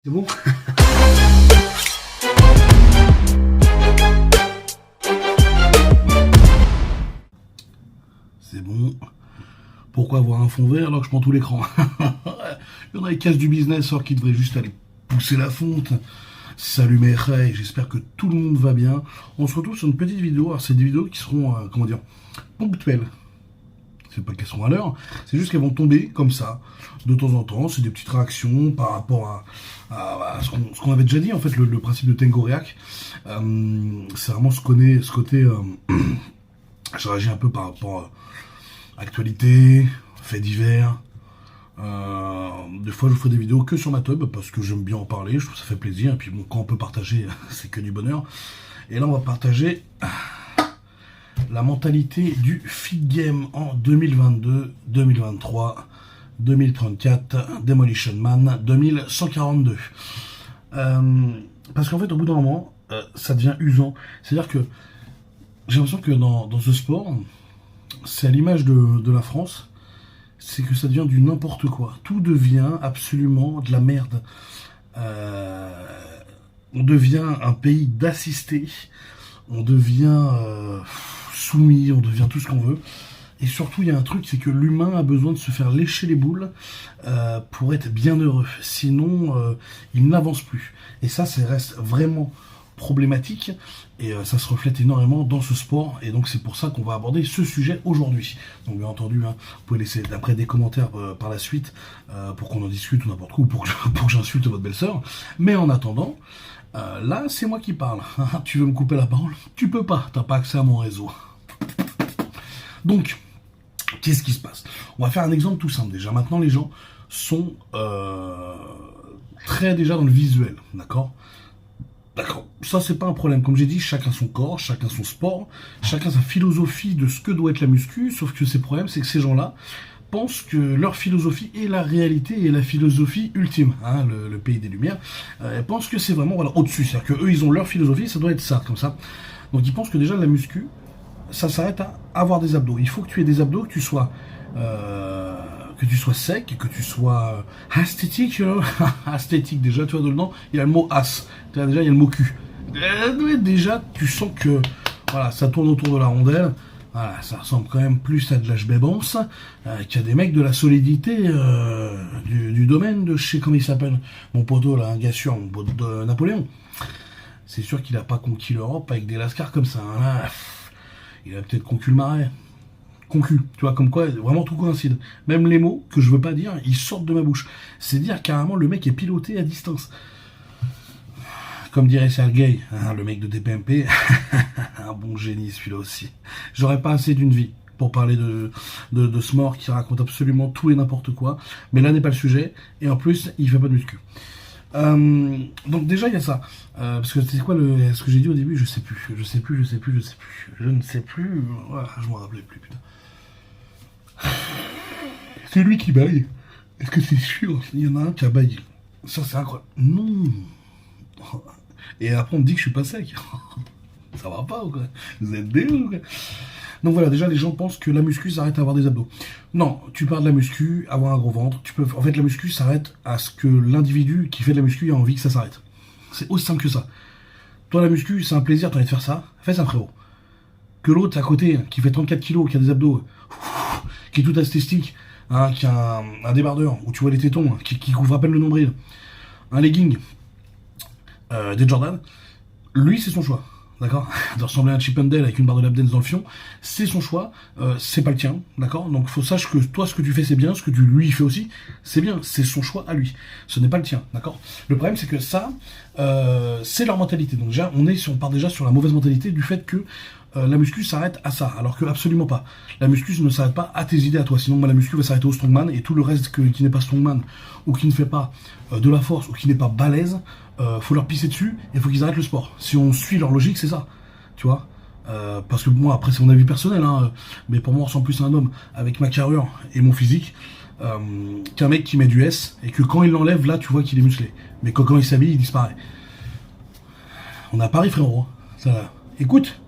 C'est bon? C'est bon. Pourquoi avoir un fond vert alors que je prends tout l'écran? Il y en a qui cassent du business alors qu'ils devraient juste aller pousser la fonte. Salut mes frères, j'espère que tout le monde va bien. On se retrouve sur une petite vidéo. Alors c'est des vidéos qui seront, ponctuelles. C'est pas qu'elles seront à l'heure, c'est juste qu'elles vont tomber comme ça, de temps en temps. C'est des petites réactions par rapport à ce qu'on avait déjà dit, en fait, le principe de Tango React. C'est vraiment ce côté... je réagis un peu par rapport à actualité, faits divers. Des fois je ferai des vidéos que sur ma tub parce que j'aime bien en parler, je trouve que ça fait plaisir, et puis bon, quand on peut partager, c'est que du bonheur. Et là on va partager la mentalité du Fit Game en 2022, 2023, 2034, Demolition Man 2142. Parce qu'en fait au bout d'un moment, ça devient usant. C'est-à-dire que j'ai l'impression que dans ce sport, c'est à l'image de la France, c'est que ça devient du n'importe quoi. Tout devient absolument de la merde. On devient un pays d'assistés, on devient soumis, on devient tout ce qu'on veut. Et surtout, il y a un truc, c'est que l'humain a besoin de se faire lécher les boules pour être bien heureux. Sinon, il n'avance plus. Et ça reste vraiment problématique, et ça se reflète énormément dans ce sport, et donc c'est pour ça qu'on va aborder ce sujet aujourd'hui. Donc bien entendu, vous pouvez laisser après des commentaires par la suite pour qu'on en discute ou n'importe quoi, ou pour que j'insulte votre belle-sœur. Mais en attendant, là c'est moi qui parle. Tu veux me couper la parole? Tu peux pas, t'as pas accès à mon réseau. Donc, qu'est-ce qui se passe? On va faire un exemple tout simple. Déjà maintenant les gens sont très déjà dans le visuel, d'accord? D'accord, ça c'est pas un problème. Comme j'ai dit, chacun son corps, chacun son sport, chacun sa philosophie de ce que doit être la muscu, sauf que ces problèmes, c'est que ces gens-là pensent que leur philosophie est la réalité et la philosophie ultime, le pays des Lumières, pensent que c'est vraiment au-dessus, c'est-à-dire qu'eux ils ont leur philosophie, ça doit être ça, comme ça. Donc ils pensent que déjà la muscu, ça s'arrête à avoir des abdos. Il faut que tu aies des abdos, que tu sois sec, que tu sois esthétique, esthétique déjà, tu vois, dedans, il y a le mot as, déjà il y a le mot cul. Déjà, tu sens que, voilà, ça tourne autour de la rondelle, voilà, ça ressemble quand même plus à de l'âge bébance, qu'il y a des mecs de la solidité du domaine de, je sais comment il s'appelle, mon poteau là, un gars sûr, mon poteau de Napoléon. C'est sûr qu'il a pas conquis l'Europe avec des lascars comme ça, hein. Il a peut-être conquis le Marais. Concu, tu vois, comme quoi vraiment tout coïncide. Même les mots que je veux pas dire, ils sortent de ma bouche. C'est dire carrément le mec est piloté à distance. Comme dirait Sergueï, le mec de DPMP, un bon génie celui-là aussi. J'aurais pas assez d'une vie pour parler de ce mort qui raconte absolument tout et n'importe quoi, mais là n'est pas le sujet, et en plus il fait pas de muscu. Donc déjà il y a ça, parce que c'est quoi ce que j'ai dit au début, je ne sais plus, voilà, je m'en rappelais plus, putain. C'est lui qui baille. Est-ce que c'est sûr? Il y en a un qui a baillé. Ça c'est incroyable. Non. Et après on me dit que je suis pas sec. Ça va pas ou quoi? Vous êtes des ou quoi? Donc voilà, déjà les gens pensent que la muscu s'arrête à avoir des abdos. Non, tu parles de la muscu, avoir un gros ventre, en fait la muscu s'arrête à ce que l'individu qui fait de la muscu a envie que ça s'arrête. C'est aussi simple que ça. Toi la muscu, c'est un plaisir, t'as envie de faire ça, fais ça frérot. Que l'autre à côté, qui fait 34 kilos, qui a des abdos, qui est tout astétique, qui a un débardeur, où tu vois les tétons, qui couvre à peine le nombril, un legging, des Jordan, lui c'est son choix. D'accord, de ressembler à un Chip and Dale avec une barre de lap dance dans le fion, c'est son choix, c'est pas le tien, d'accord. Donc faut sache que toi ce que tu fais c'est bien, ce que lui fait aussi c'est bien, c'est son choix à lui, ce n'est pas le tien, d'accord. Le problème c'est que ça, c'est leur mentalité. Donc déjà on part déjà sur la mauvaise mentalité du fait que la muscu s'arrête à ça, alors que absolument pas. La muscu ne s'arrête pas à tes idées à toi, sinon la muscu va s'arrêter au strongman, et tout le reste qui n'est pas strongman, ou qui ne fait pas de la force, ou qui n'est pas balèze, faut leur pisser dessus, et faut qu'ils arrêtent le sport. Si on suit leur logique, c'est ça, tu vois. Parce que moi, après c'est mon avis personnel, mais pour moi on ressemble plus à un homme, avec ma carrure et mon physique, qu'un mec qui met du S, et que quand il l'enlève, là tu vois qu'il est musclé. Mais quand il s'habille, il disparaît. On est à Paris frérot, ça, écoute.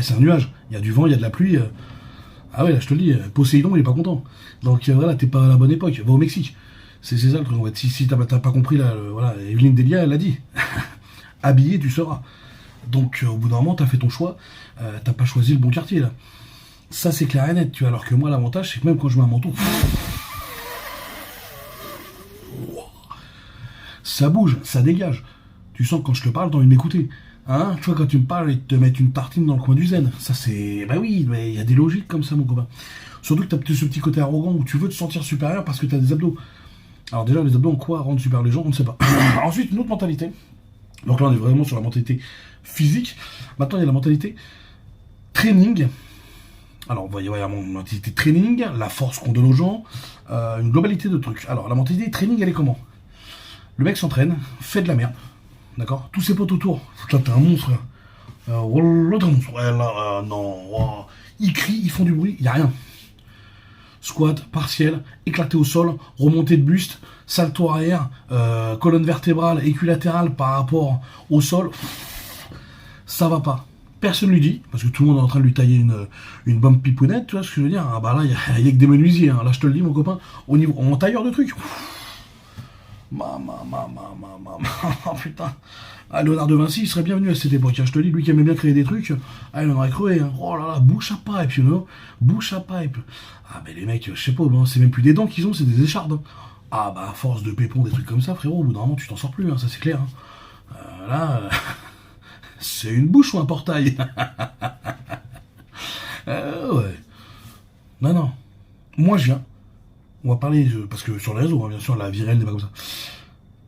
C'est un nuage, il y a du vent, il y a de la pluie. Ah ouais, là je te le dis, Poséidon il est pas content. Donc voilà, t'es pas à la bonne époque, va au Mexique. C'est ça le truc, en fait. Si t'as pas compris, là, voilà, Evelyne Delia, elle l'a dit. Habillé, tu seras. Donc, au bout d'un moment, t'as fait ton choix, t'as pas choisi le bon quartier, là. Ça, c'est clair et net, tu vois. Alors que moi, l'avantage, c'est que même quand je mets un manteau, ça bouge, ça dégage. Tu sens que quand je te parle, t'as envie de m'écouter. Hein, tu vois, quand tu me parles, ils te mettent une tartine dans le coin du zen. Ça, c'est... Bah oui, mais il y a des logiques comme ça, mon copain. Surtout que t'as peut-être ce petit côté arrogant où tu veux te sentir supérieur parce que t'as des abdos. Alors déjà, les abdos en quoi rendent super les gens, on ne sait pas. Ensuite, une autre mentalité. Donc là, on est vraiment sur la mentalité physique. Maintenant, il y a la mentalité training. Alors, vous voyez, la mentalité training, la force qu'on donne aux gens, une globalité de trucs. Alors, la mentalité training, elle est comment? Le mec s'entraîne, fait de la merde, d'accord? Tous ses potes autour. Là, t'es un monstre, là. Là, t'es un monstre. Ouais, là, non. Oh. Ils crient, ils font du bruit, il n'y a rien. Squat, partiel, éclaté au sol, remontée de buste, salto arrière, colonne vertébrale, équilatérale par rapport au sol. Ça va pas. Personne lui dit, parce que tout le monde est en train de lui tailler une bonne pipounette, tu vois ce que je veux dire? Ah bah là, il y a que des menuisiers, hein. Là je te le dis mon copain, au niveau, en tailleur de trucs. Oh putain. Ah, Léonard de Vinci, il serait bienvenu à cette époque, hein. Je te dis, lui qui aimait bien créer des trucs, ah, il en aurait crevé, hein. Oh là là, bouche à pipe, you know. Bouche à pipe. Ah mais les mecs, je sais pas, ben, c'est même plus des dents qu'ils ont, c'est des échardes. Hein. Ah bah à force de pépons, des trucs comme ça, frérot, au bout d'un moment tu t'en sors plus, hein, ça c'est clair. Hein. Là, c'est une bouche ou un portail? Ouais. Non, non. Moi je viens. On va parler, parce que sur les réseaux, hein, bien sûr, la virelle n'est pas comme ça.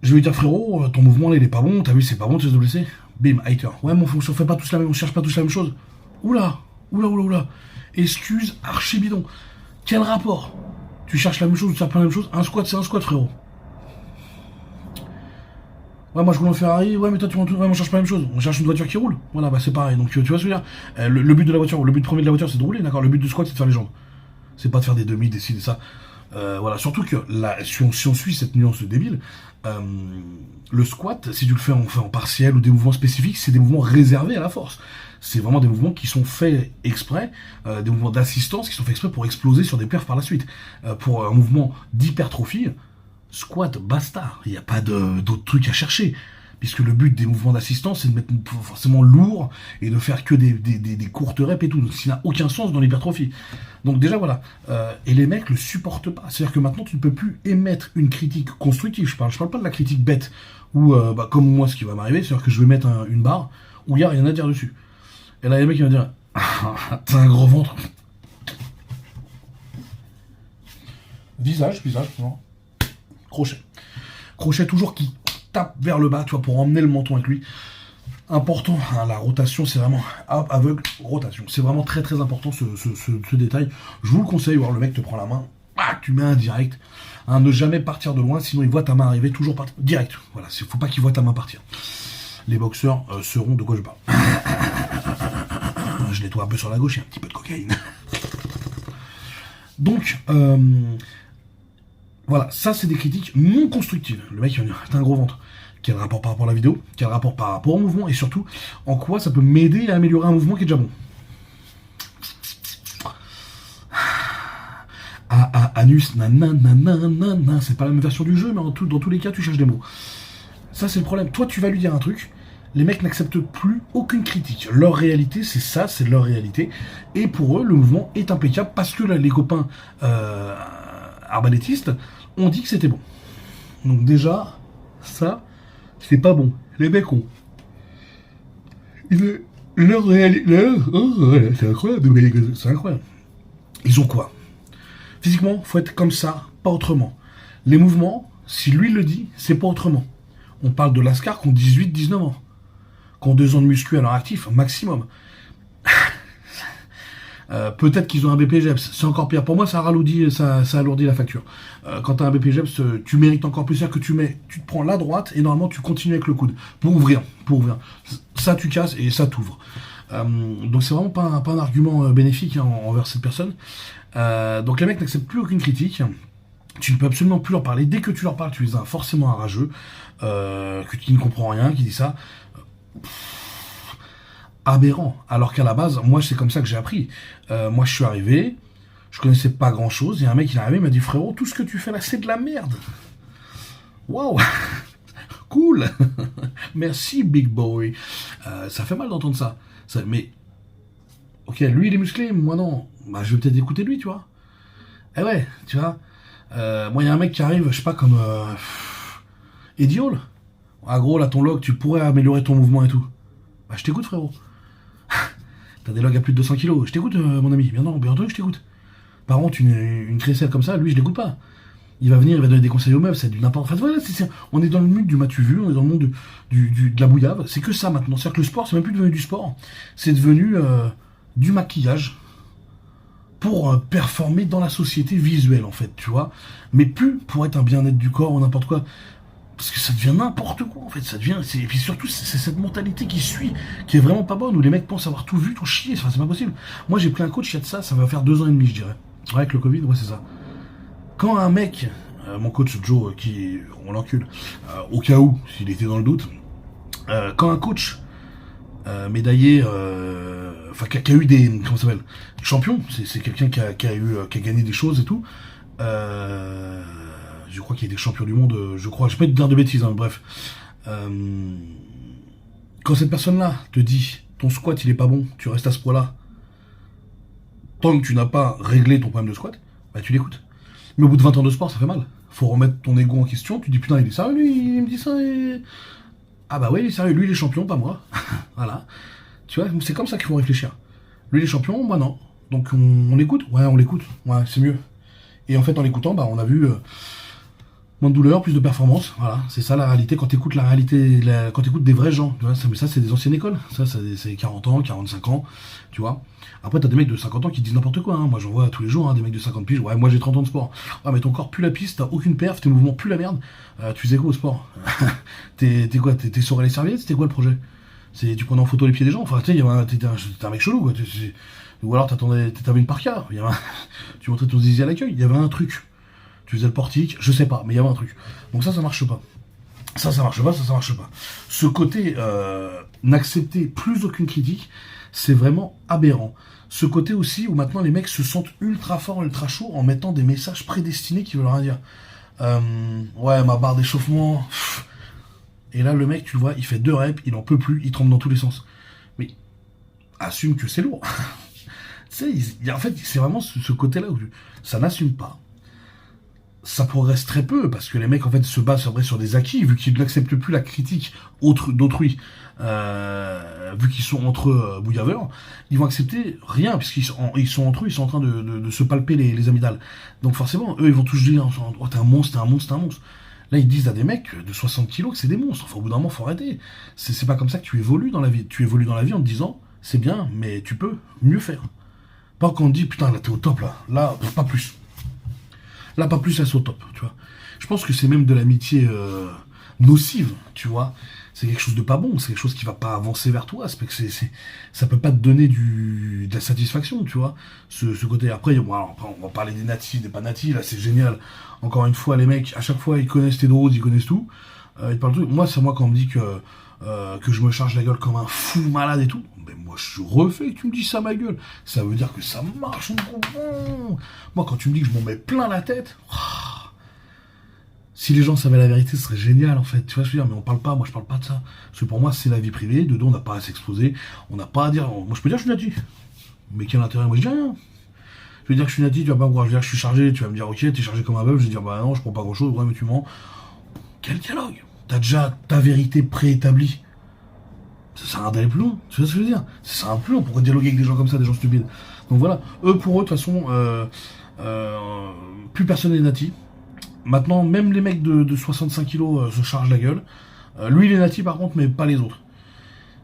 Je vais lui dire, frérot, ton mouvement là il est pas bon, t'as vu, c'est pas bon, tu vas te blesser. Bim, hater. Ouais, mon on fait pas tous la même, on cherche pas tous la même chose. Oula, oula, oula, oula. Excuse, archi bidon. Quel rapport? Tu cherches la même chose, tu cherches pas la même chose? Un squat, c'est un squat, frérot. Ouais, moi je roule en Ferrari, ouais, mais toi tu ouais, on cherche pas la même chose. On cherche une voiture qui roule. Voilà, bah c'est pareil. Donc tu vois ce que je veux dire? Le but de la voiture, le but premier de la voiture, c'est de rouler, d'accord? Le but du squat, c'est de faire les jambes. C'est pas de faire des demi, des ci, des ça. Voilà, surtout que là, si on suit cette nuance débile, le squat, si tu le fais en partiel ou des mouvements spécifiques, c'est des mouvements réservés à la force. C'est vraiment des mouvements qui sont faits exprès, des mouvements d'assistance qui sont faits exprès pour exploser sur des perfs par la suite. Pour un mouvement d'hypertrophie, squat, basta. Il n'y a pas d'autres trucs à chercher. Puisque le but des mouvements d'assistance, c'est de mettre forcément lourd et de faire que des courtes reps et tout. Donc, ça n'a aucun sens dans l'hypertrophie. Donc déjà, voilà. Et les mecs le supportent pas. C'est-à-dire que maintenant, tu ne peux plus émettre une critique constructive. Je parle pas de la critique bête. Ou comme moi, ce qui va m'arriver, c'est-à-dire que je vais mettre une barre où il n'y a rien à dire dessus. Et là, il y a le mec qui va dire t'as un gros ventre. Visage, non. Crochet. Crochet toujours qui tape vers le bas, tu vois, pour emmener le menton avec lui. Important, hein, la rotation, c'est vraiment aveugle, rotation. C'est vraiment très très important ce détail. Je vous le conseille, voir le mec te prend la main, tu mets un direct. Hein, ne jamais partir de loin, sinon il voit ta main arriver, toujours partir direct. Voilà, faut pas qu'il voit ta main partir. Les boxeurs sauront de quoi je parle. Je nettoie un peu sur la gauche, il y a un petit peu de cocaïne. Donc, voilà, ça c'est des critiques non constructives. Le mec il va dire, t'as un gros ventre. Quel rapport par rapport à la vidéo? Quel rapport par rapport au mouvement? Et surtout, en quoi ça peut m'aider à améliorer un mouvement qui est déjà bon? Anus, nanana, c'est pas la même version du jeu, mais dans tous les cas, tu cherches des mots. Ça c'est le problème. Toi tu vas lui dire un truc, les mecs n'acceptent plus aucune critique. Leur réalité, c'est ça, c'est leur réalité. Et pour eux, le mouvement est impeccable parce que là, les copains arbalétistes ont dit que c'était bon. Donc déjà, ça, c'est pas bon. Les mecs ont... Leur réalité... c'est incroyable, c'est incroyable. Ils ont quoi? Physiquement, faut être comme ça, pas autrement. Les mouvements, si lui le dit, c'est pas autrement. On parle de Lascar qui ont 18-19 ans. Qui ont 2 ans de muscu à leur actif, maximum. Peut-être qu'ils ont un BPGEPS, c'est encore pire. Pour moi, ça alourdit la facture. Quand tu as un BPGEPS, tu mérites encore plus. C'est-à-dire que tu te prends la droite et normalement tu continues avec le coude. Pour ouvrir. Ça, tu casses et ça t'ouvre. Donc c'est vraiment pas un argument bénéfique envers cette personne. Donc les mecs n'acceptent plus aucune critique. Tu ne peux absolument plus leur parler. Dès que tu leur parles, tu les as forcément un rageux, qui ne comprend rien, qui dit ça. Aberrant. Alors qu'à la base, moi, c'est comme ça que j'ai appris. Moi, je suis arrivé, je connaissais pas grand-chose, et un mec, il est arrivé, il m'a dit, frérot, tout ce que tu fais là, c'est de la merde. Waouh. Cool. Merci, big boy. Ça fait mal d'entendre ça. Mais, ok, lui, il est musclé, moi non. Bah, je vais peut-être écouter lui, tu vois. Eh ouais, tu vois. Moi, il y a un mec qui arrive, je sais pas, comme Eddie Hall. Ah, gros, là, ton log, tu pourrais améliorer ton mouvement et tout. Bah, je t'écoute, frérot. T'as des logs à plus de 200 kilos. Je t'écoute, mon ami. Bien entendu, je t'écoute. Par contre, une crécelle comme ça, lui, je l'écoute pas. Il va venir, il va donner des conseils aux meufs, c'est du n'importe quoi. Enfin, voilà, on est dans le monde du m'as-tu vu, on est dans le monde de la bouillave. C'est que ça maintenant. C'est-à-dire que le sport, c'est même plus devenu du sport. C'est devenu du maquillage pour performer dans la société visuelle, en fait, tu vois. Mais plus pour être un bien-être du corps ou n'importe quoi. Parce que ça devient n'importe quoi, en fait. Ça devient. Et puis surtout, c'est cette mentalité qui suit, qui est vraiment pas bonne, où les mecs pensent avoir tout vu, tout chié. Enfin, c'est pas possible. Moi, j'ai pris un coach, il y a de ça va faire 2 ans et demi, je dirais. Ouais, avec le Covid, ouais, c'est ça. Quand un mec, mon coach Joe, qui, on l'encule, au cas où, s'il était dans le doute, quand un coach médaillé, enfin qui a eu des, comment ça s'appelle, champion, c'est quelqu'un qui a gagné des choses et tout, je crois qu'il a été champion du monde, je crois, je peux pas te dire de bêtises, hein, bref. Quand cette personne-là te dit, ton squat il est pas bon, tu restes à ce poids-là, tant que tu n'as pas réglé ton problème de squat, bah tu l'écoutes. Mais au bout de 20 ans de sport, ça fait mal. Faut remettre ton ego en question. Tu dis putain, il est sérieux, lui, il me dit ça. Ah bah oui, il est sérieux. Lui, il est champion, pas moi. Voilà. Tu vois, c'est comme ça qu'il faut réfléchir. Lui, il est champion, moi non. Donc on l'écoute. Ouais, on l'écoute. Ouais, c'est mieux. Et en fait, en l'écoutant, bah, on a vu moins de douleur, plus de performance. Voilà, c'est ça la réalité. Quand t'écoutes la réalité, quand t'écoutes des vrais gens, tu vois, mais ça, c'est des anciennes écoles. Ça, c'est 40 ans, 45 ans, tu vois. Après, t'as des mecs de 50 ans qui disent n'importe quoi. Hein. Moi, j'en vois tous les jours, hein, des mecs de 50 piges. Ouais, moi, j'ai 30 ans de sport. Ouais, mais ton corps pue la piste, t'as aucune perf, tes mouvements puent la merde. Tu faisais quoi au sport? T'es quoi? T'es sur les serviettes? C'était quoi le projet? Tu prenais en photo les pieds des gens? Enfin, tu sais, t'étais un mec chelou, quoi. Ou alors, t'avais une parka. Tu montrais ton zizi à l'accueil. Il y avait un truc. Tu faisais le portique, je sais pas, mais il y avait un truc. Donc ça marche pas. Ça marche pas, ça marche pas. Ce côté n'accepter plus aucune critique, c'est vraiment aberrant. Ce côté aussi où maintenant les mecs se sentent ultra forts, ultra chauds en mettant des messages prédestinés qui veulent rien dire. Ouais, ma barre d'échauffement. Et là, le mec, tu le vois, il fait 2 reps, il en peut plus, il tremble dans tous les sens. Mais assume que c'est lourd. Tu sais, en fait, c'est vraiment ce côté-là où ça n'assume pas. Ça progresse très peu parce que les mecs en fait se basent sur des acquis vu qu'ils n'acceptent plus la critique d'autrui, vu qu'ils sont entre bouillaveurs, ils vont accepter rien puisqu'ils sont entre eux, ils sont en train de se palper les amygdales. Donc forcément eux ils vont tous dire oh t'es un monstre, t'es un monstre, t'es un monstre. Là ils disent à des mecs de 60 kilos que c'est des monstres. Enfin au bout d'un moment faut arrêter. C'est pas comme ça que tu évolues dans la vie. Tu évolues dans la vie en te disant c'est bien mais tu peux mieux faire. Pas quand on te dit putain là t'es au top là pas plus. Là, pas plus, elles sont au top, tu vois. Je pense que c'est même de l'amitié nocive, tu vois. C'est quelque chose de pas bon, c'est quelque chose qui va pas avancer vers toi. Ça peut pas te donner de la satisfaction, tu vois. Ce côté. Après, après, on va parler des natifs, des pas natifs, là, c'est génial. Encore une fois, les mecs, à chaque fois, ils connaissent tes drôles, ils connaissent tout. Ils parlent tout. Moi, c'est moi quand on me dit que je me charge la gueule comme un fou malade et tout. Mais moi, je refais que tu me dis ça, ma gueule. Ça veut dire que ça marche. Moi, quand tu me dis que je m'en mets plein la tête, si les gens savaient la vérité, ce serait génial, en fait. Tu vois, je veux dire, mais on parle pas, moi, je parle pas de ça. Parce que pour moi, c'est la vie privée. Dedans, on n'a pas à s'exposer. On n'a pas à dire. Moi, je peux dire que je suis natif. Mais quel intérêt? Moi, je dis rien. Je vais dire que je suis natif, tu vas pas me croire. Je vais dire que je suis chargé. Tu vas me dire, ok, t'es chargé comme un bœuf. Je vais dire, bah non, je prends pas grand chose. Ouais, mais tu mens. Quel dialogue? T'as déjà ta vérité préétablie. Ça sert à rien d'aller plus loin, tu vois ce que je veux dire? Ça sert à rien plus loin, pourquoi dialoguer avec des gens comme ça, des gens stupides? Donc voilà, pour eux, de toute façon, plus personne n'est nati. Maintenant, même les mecs de 65 kilos se chargent la gueule. Lui, il est nati par contre, mais pas les autres.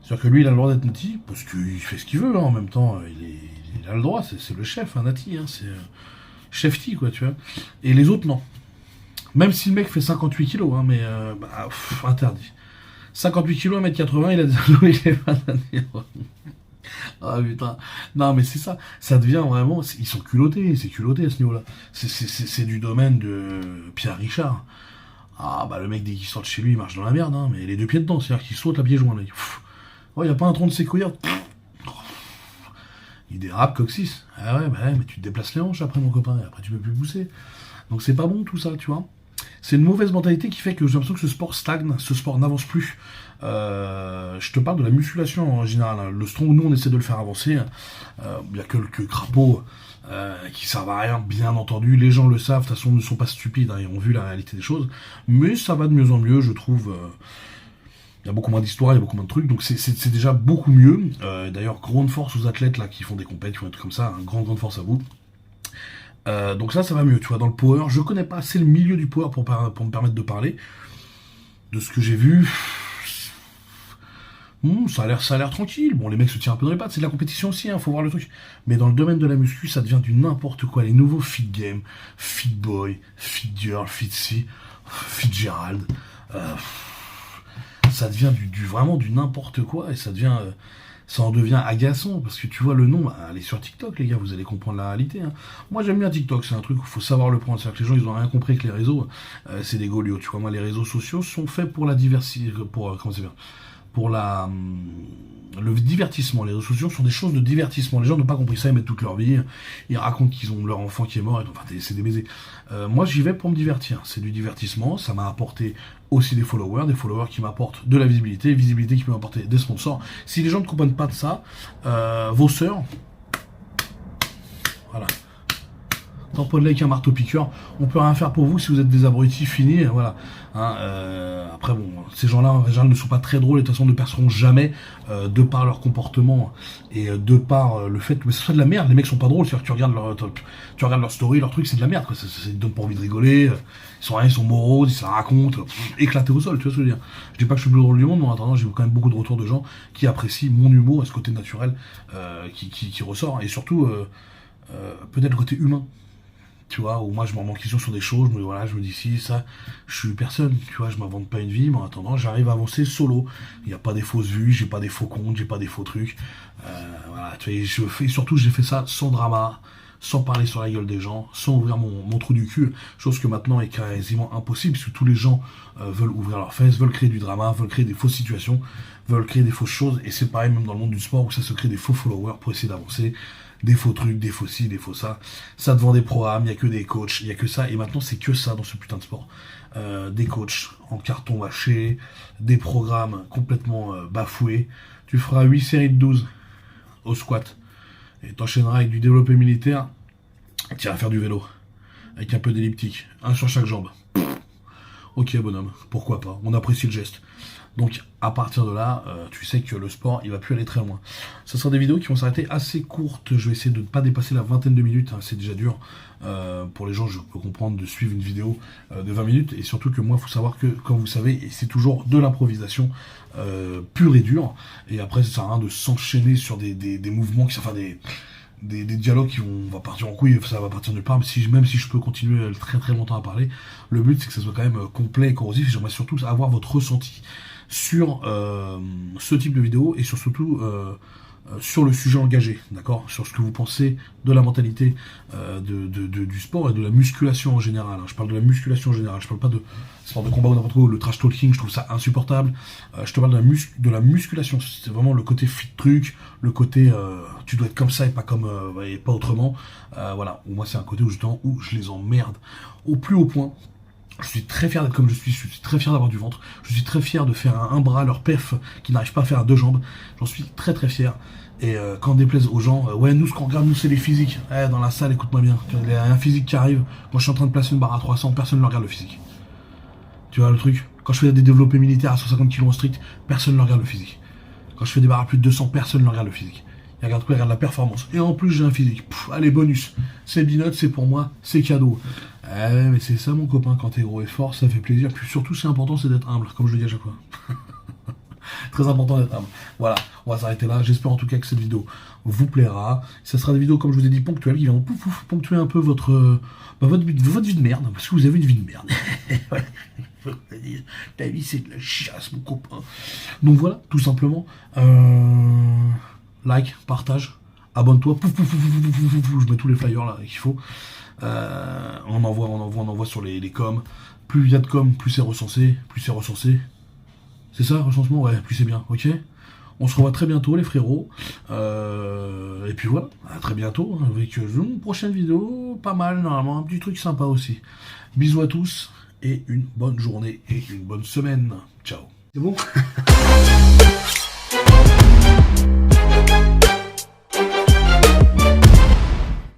C'est-à-dire que lui, il a le droit d'être nati, parce qu'il fait ce qu'il veut, hein. En même temps, il a le droit, c'est le chef, un nati, hein. C'est chef-ti, quoi, tu vois. Et les autres, non. Même si le mec fait 58 kilos, hein, mais interdit. 58 kilos, 1m80, il a des abdos, il est pas d'année. Ah putain. Non mais c'est ça. Ça devient vraiment. Ils sont culottés, c'est culotté à ce niveau-là. C'est du domaine de Pierre Richard. Ah bah le mec dès qu'il sort de chez lui, il marche dans la merde, hein, mais les deux pieds dedans, c'est-à-dire qu'il saute à pieds joints. Là. Oh, y a pas un tronc de séquoia. Il dérape coccyx. Ah ouais, bah ouais, mais tu te déplaces les hanches après mon copain, et après tu peux plus pousser. Donc c'est pas bon tout ça, tu vois. C'est une mauvaise mentalité qui fait que j'ai l'impression que ce sport stagne, ce sport n'avance plus. Je te parle de la musculation en général, hein. Le strong, nous on essaie de le faire avancer. Il y a quelques crapauds qui servent à rien, bien entendu. Les gens le savent, de toute façon, ils ne sont pas stupides, hein, ils ont vu la réalité des choses. Mais ça va de mieux en mieux, je trouve. Il y a beaucoup moins d'histoires, il y a beaucoup moins de trucs, donc c'est déjà beaucoup mieux. D'ailleurs, grande force aux athlètes là qui font des compètes, qui font des trucs comme ça, hein, grande force à vous. Donc ça va mieux, tu vois, dans le power. Je connais pas assez le milieu du power pour me permettre de parler. De ce que j'ai vu, ça a l'air tranquille. Bon, les mecs se tirent un peu dans les pattes, c'est de la compétition aussi, hein, faut voir le truc. Mais dans le domaine de la muscu, ça devient du n'importe quoi. Les nouveaux fit game, fit boy, fit girl, fit C, fit Gérald. Ça devient vraiment du n'importe quoi et ça en devient agaçant parce que tu vois le nom, allez sur TikTok les gars, vous allez comprendre la réalité. Hein. Moi j'aime bien TikTok, c'est un truc où il faut savoir le prendre. C'est-à-dire que les gens ils ont rien compris que les réseaux, c'est des goliots. Tu vois, moi les réseaux sociaux sont faits pour la diversité, pour le divertissement. Les réseaux sociaux sont des choses de divertissement. Les gens n'ont pas compris ça, ils mettent toute leur vie. Ils racontent qu'ils ont leur enfant qui est mort. Enfin, c'est des baisers. Moi, j'y vais pour me divertir. C'est du divertissement. Ça m'a apporté aussi des followers qui m'apportent de la visibilité qui peut m'apporter des sponsors. Si les gens ne comprennent pas de ça, vos sœurs, voilà. Tamponne-la avec un marteau-piqueur, on peut rien faire pour vous si vous êtes des abrutis finis, voilà. Hein, après bon, ces gens-là en général ne sont pas très drôles et de toute façon ne perceront jamais de par leur comportement et de par le fait que ce soit de la merde. Les mecs sont pas drôles, c'est-à-dire que tu regardes leur story, leur truc, c'est de la merde, quoi. Ça donne pas envie de rigoler. Ils sont moroses, ils se la racontent, éclatés au sol, tu vois ce que je veux dire. Je dis pas que je suis le plus drôle du monde, mais en attendant, j'ai quand même beaucoup de retours de gens qui apprécient mon humour et ce côté naturel qui ressort et surtout peut-être le côté humain. Tu vois, où moi je me remets en question sur des choses, je me dis si, ça, je suis personne, tu vois, je m'invente pas une vie, mais en attendant, j'arrive à avancer solo. Il n'y a pas des fausses vues, j'ai pas des faux comptes, j'ai pas des faux trucs. Voilà, tu vois, surtout j'ai fait ça sans drama, sans parler sur la gueule des gens, sans ouvrir mon trou du cul, chose que maintenant est quasiment impossible, parce que tous les gens veulent ouvrir leurs fesses, veulent créer du drama, veulent créer des fausses situations, veulent créer des fausses choses, et c'est pareil même dans le monde du sport, où ça se crée des faux followers pour essayer d'avancer, des faux trucs, des faux ci, des faux ça, ça te vend des programmes, il n'y a que des coachs, il n'y a que ça, et maintenant c'est que ça dans ce putain de sport. Des coachs en carton mâché, des programmes complètement bafoués, tu feras 8 séries de 12 au squat, et t'enchaîneras avec du développé militaire, tu iras faire du vélo, avec un peu d'elliptique, un sur chaque jambe. Ok bonhomme, pourquoi pas, on apprécie le geste. Donc à partir de là, tu sais que le sport, il va plus aller très loin. Ce sera des vidéos qui vont s'arrêter assez courtes, je vais essayer de ne pas dépasser la vingtaine de minutes, hein, c'est déjà dur. Pour les gens, je peux comprendre de suivre une vidéo de 20 minutes, et surtout que moi, il faut savoir que, comme vous savez, c'est toujours de l'improvisation pure et dure, et après ça sert à rien de s'enchaîner sur des mouvements qui sont, enfin des dialogues qui va partir en couille, ça va partir nulle part, mais même si je peux continuer très très longtemps à parler, le but c'est que ça soit quand même complet et corrosif, et j'aimerais surtout avoir votre ressenti sur ce type de vidéo, et surtout sur le sujet engagé, d'accord, sur ce que vous pensez de la mentalité du sport et de la musculation en général. Je parle de la musculation en général, je parle pas de sport de combat ou n'importe quoi, le trash talking, je trouve ça insupportable. Je te parle de la musculation, c'est vraiment le côté fit truc, le côté tu dois être comme ça et pas comme et pas autrement. Voilà, moi c'est un côté où justement où je les emmerde au plus haut point. Je suis très fier d'être comme je suis très fier d'avoir du ventre, je suis très fier de faire un bras, leur perf qui n'arrive pas à faire à deux jambes, j'en suis très très fier. Et quand déplaise aux gens, ouais, nous ce qu'on regarde, nous c'est les physiques. Dans la salle, écoute-moi bien, il y a un physique qui arrive, quand je suis en train de placer une barre à 300, personne ne regarde le physique. Tu vois le truc, quand je fais des développés militaires à 150 kg en strict, personne ne regarde le physique. Quand je fais des barres à plus de 200, personne ne regarde le physique. Il regarde quoi? Il regarde la performance. Et en plus j'ai un physique. Allez, bonus. C'est binote, c'est pour moi, c'est cadeau. Mais c'est ça mon copain, quand t'es gros et fort, ça fait plaisir. Puis surtout c'est important, c'est d'être humble, comme je le dis à chaque fois. Très important d'être humble. Voilà, on va s'arrêter là. J'espère en tout cas que cette vidéo vous plaira. Ça sera des vidéos, comme je vous ai dit, ponctuelles, qui vont ponctuer un peu votre vie de merde, parce que vous avez une vie de merde. Ta vie c'est de la chasse, mon copain. Donc voilà, tout simplement. Like, partage, abonne-toi. Je mets tous les flyers là qu'il faut. On envoie sur les coms. Plus il y a de coms, plus c'est recensé. C'est ça, recensement? Ouais, plus c'est bien, ok? On se revoit très bientôt, les frérots. Et puis voilà, à très bientôt, avec une prochaine vidéo, pas mal, normalement, un petit truc sympa aussi. Bisous à tous, et une bonne journée et une bonne semaine. Ciao. C'est bon?